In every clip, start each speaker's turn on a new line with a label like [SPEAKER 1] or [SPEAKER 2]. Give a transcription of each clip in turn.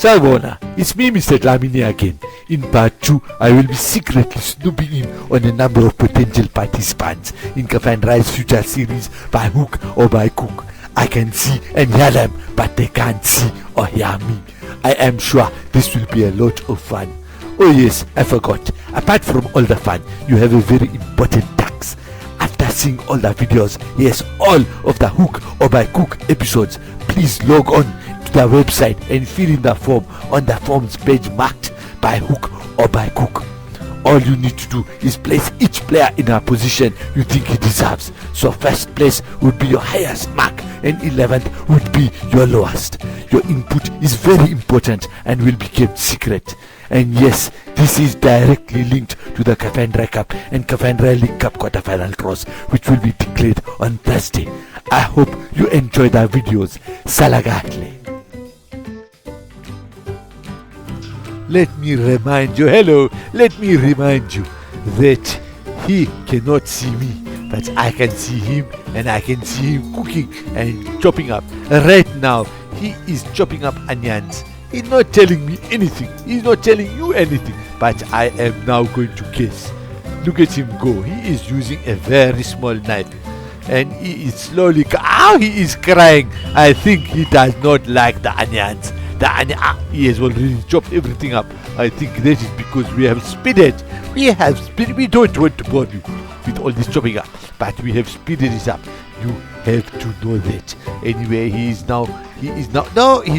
[SPEAKER 1] Sawubona, it's me Mr. Dlamini again. In part 2, I will be secretly snooping in on a number of potential participants in KFANDRAAI's future series by hook or by crook. I can see and hear them, but they can't see or hear me. I am sure this will be a lot of fun. Oh yes, I forgot. Apart from all the fun, you have a very important task. After seeing all the videos, yes, all of the hook or by crook episodes, please log on to the website and fill in the form on the forms page marked by hook or by crook. All you need to do is place each player in a position you think he deserves. So first place would be your highest mark and 11th would be your lowest. Your input is very important and will be kept secret. And yes, this is directly linked to the KFANDRAAI Cup and KFANDRAAI League Cup quarterfinal cross, which will be declared on Thursday. I hope you enjoy the videos. Salagatle. Let me remind you that he cannot see me, but I can see him, and I can see him cooking and chopping up. Right now, he is chopping up onions. He's not telling me anything. He's not telling you anything, but I am now going to guess. Look at him go. He is using a very small knife, and he is slowly. He is crying. I think he does not like the onions. He has already chopped everything up. I think that is because we have speeded. We don't want to bore you with all this chopping up, but we have speeded it up. You have to know that. Anyway, he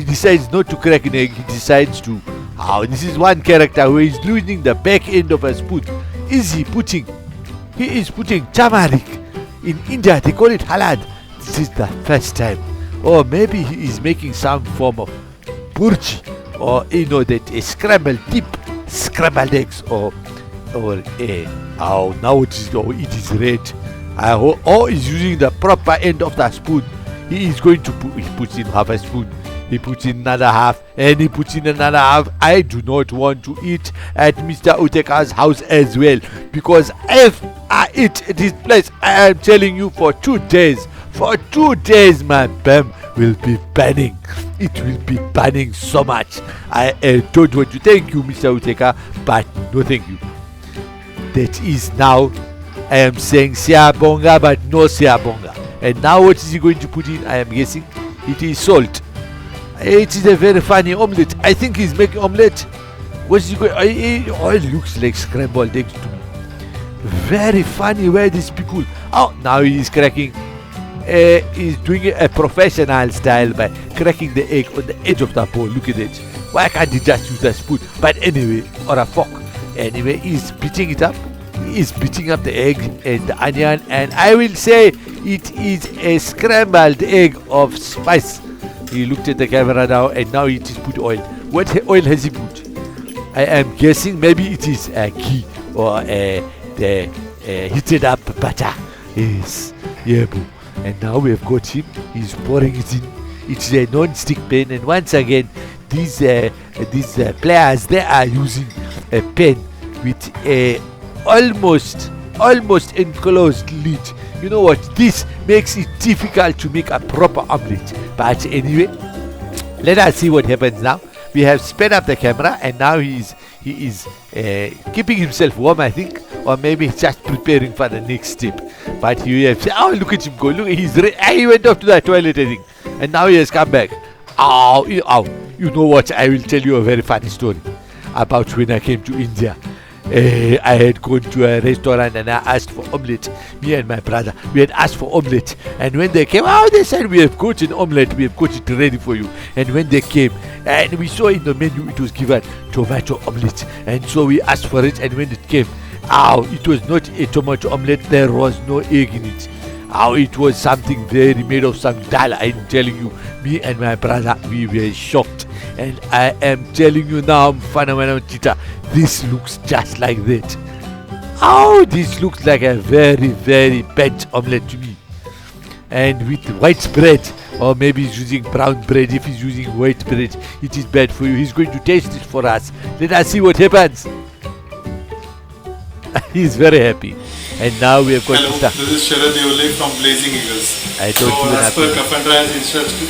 [SPEAKER 1] decides not to crack an egg. He decides to. This is one character who is losing the back end of a spoon. He is putting turmeric. In India, they call it halad. This is the first time. Or maybe he is making some form of burji, or that a scrambled eggs, it is red. Or is using the proper end of the spoon. He is going to he puts in half a spoon, he puts in another half, and he puts in another half. I do not want to eat at Mr. Uteka's house as well, because if I eat at his place, I am telling you, for 2 days, my bam will be burning. It will be burning so much. I don't want to thank you, Mr. Uteka, but no thank you. That is now, I am saying siyabonga, but no siyabonga. And now what is he going to put in? I am guessing it is salt. It is a very funny omelette. I think he's making omelette. What is he going? It looks like scrambled eggs to me. Very funny where these people. Now he is cracking. He's doing a professional style by cracking the egg on the edge of the bowl. Look at it. Why can't he just use a spoon? But anyway, or a fork. Anyway, he's beating it up. He is beating up the egg and the onion, and I will say it is a scrambled egg of spice. He looked at the camera now, and now he just put oil. What oil has he put? I am guessing maybe it is ghee or the heated up butter. Yes, yeah, boo. And now we have got him. He's pouring it in. It's a non-stick pan, and once again, these players, they are using a pan with a almost enclosed lid. You know what? This makes it difficult to make a proper omelette. But anyway, let us see what happens now. We have sped up the camera, and now he is keeping himself warm, I think, or maybe just preparing for the next step. But he have said, look at him go! Look, he went off to the toilet, I think, and now he has come back. You know what? I will tell you a very funny story about when I came to India. I had gone to a restaurant and I asked for omelette. Me and my brother, we had asked for omelette, and when they came, they said, we have got an omelette, we have got it ready for you. And when they came, and we saw in the menu, it was given tomato omelette, and so we asked for it. And when it came, it was not a tomato omelette, there was no egg in it. It was something very made of some dal. I'm telling you, me and my brother, we were shocked. And I am telling you now, this looks just like that. This looks like a very, very bad omelette to me. And with white bread, or maybe he's using brown bread. If he's using white bread, it is bad for you. He's going to taste it for us. Let us see what happens. He's very happy. And now we have got
[SPEAKER 2] Hello, this is Sharad Deole from Blazing Eagles.
[SPEAKER 1] I don't even
[SPEAKER 2] as per KFANDRAAI has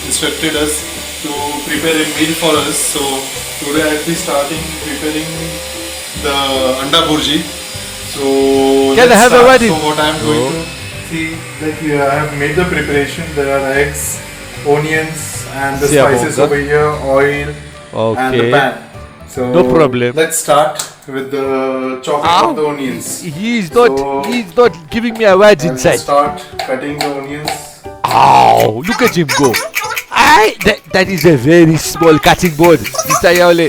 [SPEAKER 2] instructed us to prepare a meal for us. So Today I'll be starting preparing the anda burji. So
[SPEAKER 1] Can I
[SPEAKER 2] let's
[SPEAKER 1] have a
[SPEAKER 2] start.
[SPEAKER 1] wedding?
[SPEAKER 2] So what I'm going to see, like here I have made the preparation. There are eggs, onions, and the spices over here, oil, and the
[SPEAKER 1] Okay.
[SPEAKER 2] pan. So
[SPEAKER 1] No problem.
[SPEAKER 2] Let's start with the chopping of the onions.
[SPEAKER 1] He's
[SPEAKER 2] So-
[SPEAKER 1] not giving me a wedge
[SPEAKER 2] I'll
[SPEAKER 1] inside.
[SPEAKER 2] just start cutting the onions.
[SPEAKER 1] Ow! Look at him go. That is a very small cutting board, Mr. Yaole.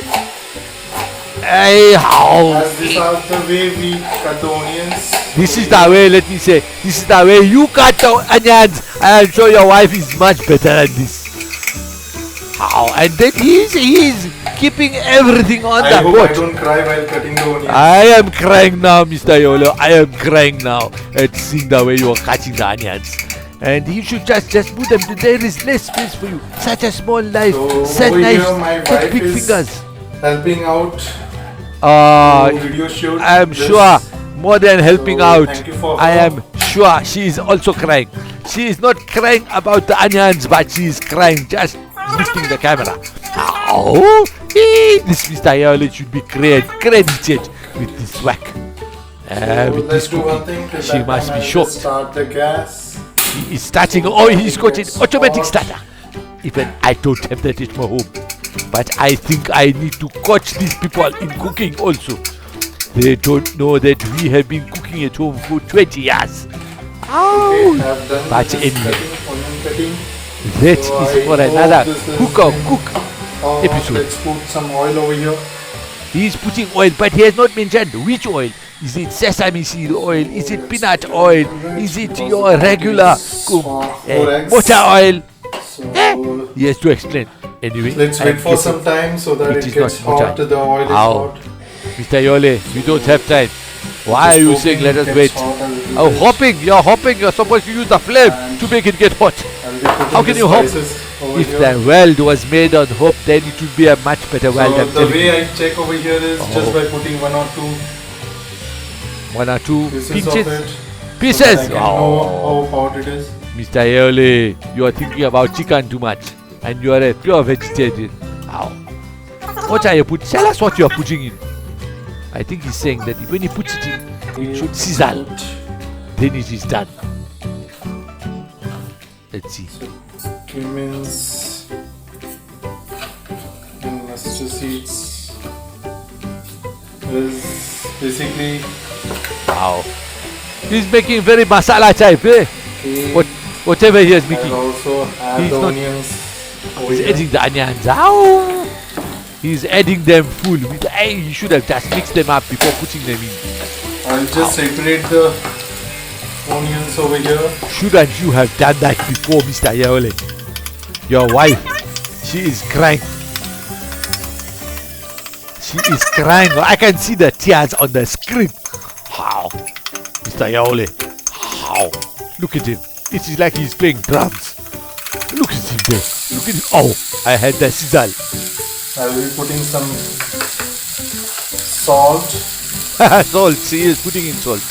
[SPEAKER 1] How?
[SPEAKER 2] As this is the way we cut the onions.
[SPEAKER 1] This is the way, let me say, this is the way you cut the onions. I am sure your wife is much better than this. How? And then he's keeping everything on
[SPEAKER 2] I
[SPEAKER 1] the
[SPEAKER 2] hope
[SPEAKER 1] board.
[SPEAKER 2] I don't cry while cutting the onions.
[SPEAKER 1] I am crying now, Mr. Yolo. I am crying now at seeing the way you are cutting the onions. And you should just put them. There is less space for you. Such a small knife,
[SPEAKER 2] So
[SPEAKER 1] such
[SPEAKER 2] over
[SPEAKER 1] knives,
[SPEAKER 2] here my
[SPEAKER 1] such
[SPEAKER 2] wife
[SPEAKER 1] big
[SPEAKER 2] is
[SPEAKER 1] fingers.
[SPEAKER 2] helping out to video shoot.
[SPEAKER 1] I am
[SPEAKER 2] this.
[SPEAKER 1] sure more than helping
[SPEAKER 2] So,
[SPEAKER 1] out.
[SPEAKER 2] thank you for
[SPEAKER 1] I
[SPEAKER 2] her.
[SPEAKER 1] am sure she is also crying. She is not crying about the onions, but she is crying just lifting the camera. Oh, this Mr. Yolo should be credited with this work.
[SPEAKER 2] So
[SPEAKER 1] With
[SPEAKER 2] let's
[SPEAKER 1] this
[SPEAKER 2] do one
[SPEAKER 1] cooking.
[SPEAKER 2] thing. Till
[SPEAKER 1] She
[SPEAKER 2] that
[SPEAKER 1] must
[SPEAKER 2] time
[SPEAKER 1] be
[SPEAKER 2] I'll
[SPEAKER 1] shocked.
[SPEAKER 2] just start the gas.
[SPEAKER 1] He is starting. Oh, he's got an automatic starter. Even I don't have that at my home. But I think I need to coach these people in cooking also. They don't know that we have been cooking at home for 20 years.
[SPEAKER 2] Okay, I've done
[SPEAKER 1] But
[SPEAKER 2] this
[SPEAKER 1] anyway.
[SPEAKER 2] onion cutting.
[SPEAKER 1] That
[SPEAKER 2] So
[SPEAKER 1] is
[SPEAKER 2] I
[SPEAKER 1] for
[SPEAKER 2] hope
[SPEAKER 1] another
[SPEAKER 2] this is
[SPEAKER 1] cook
[SPEAKER 2] Oh,
[SPEAKER 1] episode.
[SPEAKER 2] Let's put some oil over here.
[SPEAKER 1] He is putting oil, but he has not mentioned which oil. Is it sesame seed oil? Is it peanut oil? Is it your regular motor oil?
[SPEAKER 2] So
[SPEAKER 1] He has to explain. Anyway,
[SPEAKER 2] let's
[SPEAKER 1] I
[SPEAKER 2] wait
[SPEAKER 1] am
[SPEAKER 2] for
[SPEAKER 1] guessing
[SPEAKER 2] some time so that
[SPEAKER 1] it
[SPEAKER 2] it
[SPEAKER 1] is
[SPEAKER 2] gets
[SPEAKER 1] not
[SPEAKER 2] hot. The oil is
[SPEAKER 1] Ow.
[SPEAKER 2] hot.
[SPEAKER 1] Mr. Yole, we don't have time. Why are you saying let us wait? Oh,
[SPEAKER 2] hopping.
[SPEAKER 1] you're hopping. You're supposed to use the flame to make it get hot. How can you hop? If the weld was made on hop, then it would be a much better weld.
[SPEAKER 2] So
[SPEAKER 1] I'm
[SPEAKER 2] the
[SPEAKER 1] telling
[SPEAKER 2] way
[SPEAKER 1] you.
[SPEAKER 2] I check over here is just by putting one
[SPEAKER 1] One or two
[SPEAKER 2] pieces
[SPEAKER 1] pinches.
[SPEAKER 2] of it.
[SPEAKER 1] Pieces.
[SPEAKER 2] So that I can
[SPEAKER 1] Oh.
[SPEAKER 2] know how hot it is.
[SPEAKER 1] Mr. Yole, you are thinking about chicken too much. And you are a pure vegetarian. Ow. What are you putting? Tell us what you are putting in. I think he's saying that when he puts it in, it should sizzle. Then it is done. Let's see.
[SPEAKER 2] Cumin and mustard seeds. Is basically
[SPEAKER 1] Wow. He's making very masala type, eh? Whatever he is making.
[SPEAKER 2] I'll also add
[SPEAKER 1] He's
[SPEAKER 2] the
[SPEAKER 1] not-
[SPEAKER 2] onions. over
[SPEAKER 1] He's
[SPEAKER 2] here.
[SPEAKER 1] adding the onions. Ow. He's adding them full. He should have just mixed them up before putting them in.
[SPEAKER 2] I'll just separate the onions over here.
[SPEAKER 1] Shouldn't you have done that before, Mr. Yaole? Your wife, she is crying. She is crying. I can see the tears on the screen. How? Mr. Yaole. How? Look at him. It is like he's playing drums. Look at him there. Look at him. Oh, I had the sizzle.
[SPEAKER 2] I'll be putting some salt.
[SPEAKER 1] Salt. He is putting in salt.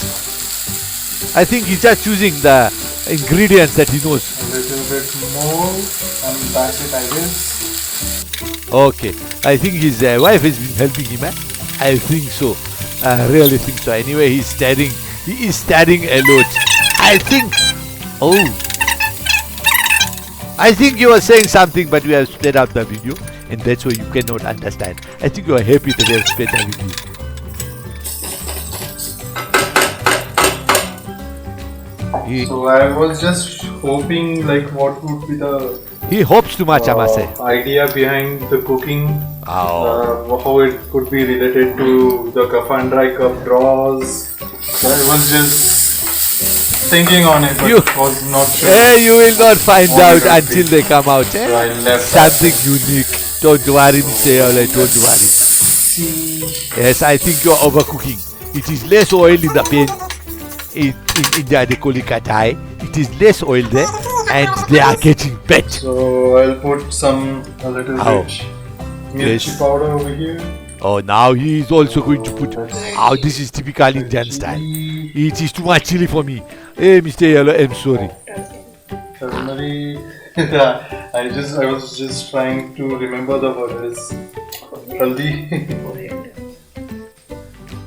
[SPEAKER 1] I think he's just choosing the ingredients that he knows.
[SPEAKER 2] A little bit more, and that's it, I guess.
[SPEAKER 1] Okay, I think his wife has been helping him. Eh? I think so. I really think so. Anyway, he's studying. He is studying a lot. I think. Oh. I think you were saying something, but we have split out the video, and that's why you cannot understand. I think you are happy that we have split the video.
[SPEAKER 2] So I was just hoping, like, what would be the
[SPEAKER 1] He hopes too much, I must say.
[SPEAKER 2] idea behind the cooking.
[SPEAKER 1] Oh.
[SPEAKER 2] How it could be related to the KFANDRAAI Cup draws. So I was just thinking on it, but
[SPEAKER 1] You-
[SPEAKER 2] was not sure.
[SPEAKER 1] You will not find
[SPEAKER 2] What
[SPEAKER 1] out
[SPEAKER 2] it would
[SPEAKER 1] until
[SPEAKER 2] be.
[SPEAKER 1] they come out.
[SPEAKER 2] So I
[SPEAKER 1] Eh?
[SPEAKER 2] left that.
[SPEAKER 1] Something unique. Don't worry, Mr. Yole, don't worry.
[SPEAKER 2] See.
[SPEAKER 1] Yes, I think you're overcooking. It is less oil in the pan. In India, they call it kadai. It is less oil there, and they are getting bent.
[SPEAKER 2] So I'll put a little
[SPEAKER 1] Ow.
[SPEAKER 2] bit mirchi
[SPEAKER 1] Yes.
[SPEAKER 2] powder over here.
[SPEAKER 1] Oh, now he is also going to put. Oh, this is typical Indian style. It is too much chili for me. Hey, Mr. Yellow, I'm sorry.
[SPEAKER 2] Turmeric. I was just trying to remember the word. It's haldi.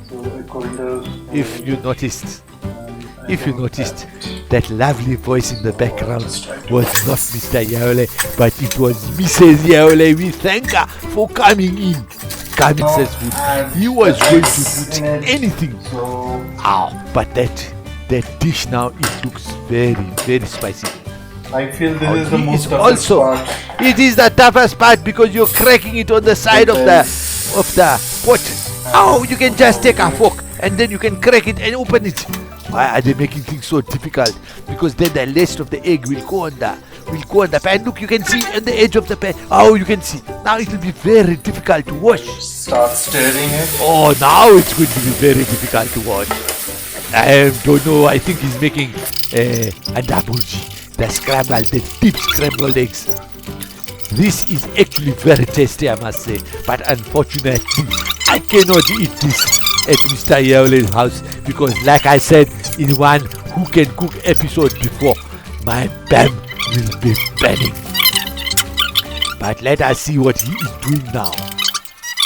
[SPEAKER 2] So a coriander.
[SPEAKER 1] If you noticed, that lovely voice in the background was not Mr. Yaole, but it was Mrs. Yaole. We thank her for coming in. Coming says food. He was going to put anything. But that dish now, it looks very, very spicy.
[SPEAKER 2] I feel this is the most toughest
[SPEAKER 1] Also,
[SPEAKER 2] part.
[SPEAKER 1] it is the toughest part because you're cracking it on the side of the pot. You can just take a fork and then you can crack it and open it. Why are they making things so difficult? Because then the rest of the egg will go on the pan. Look, you can see on the edge of the pan. You can see. Now it will be very difficult to wash.
[SPEAKER 2] Start stirring it.
[SPEAKER 1] Now it's going to be very difficult to wash. I don't know. I think he's making a dabuji, the deep scrambled eggs. This is actually very tasty, I must say. But unfortunately, I cannot eat this at Mr. Yaole's house because, like I said in one Who Can Cook episode before, my bam will be burning. But let us see what he is doing now.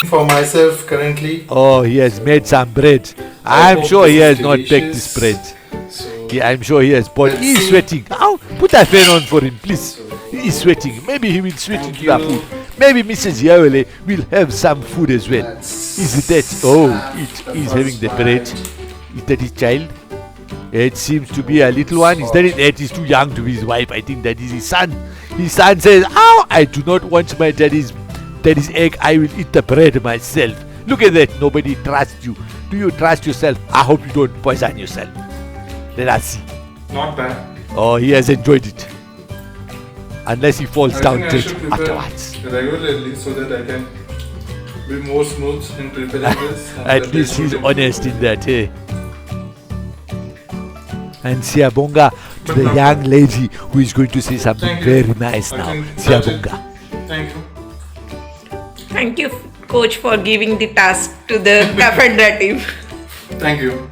[SPEAKER 2] For myself currently.
[SPEAKER 1] He has made some bread. I'm sure he has not baked this bread. I'm sure he has, but he is sweating. Put a fan on for him, please. He is sweating. Maybe he will switch into the food. Maybe Mrs. Yaole will have some food as well. Is it that? It is having the bread. Is that his child? It seems to be a little one. Is that it? That is too young to be his wife. I think that is his son. His son says, I do not want my daddy's egg. I will eat the bread myself. Look at that. Nobody trusts you. Do you trust yourself? I hope you don't poison yourself. Let us see.
[SPEAKER 2] Not bad.
[SPEAKER 1] He has enjoyed it. Unless he falls down dead afterwards.
[SPEAKER 2] Regularly so that I can be more smooth in preparing this.
[SPEAKER 1] At least he's honest in that, eh? And Siyabonga to the young lady who is going to say something very nice now. Siyabonga.
[SPEAKER 2] Thank you.
[SPEAKER 3] Thank you, Coach, for giving the task to the KFANDRAAI team.
[SPEAKER 2] Thank you.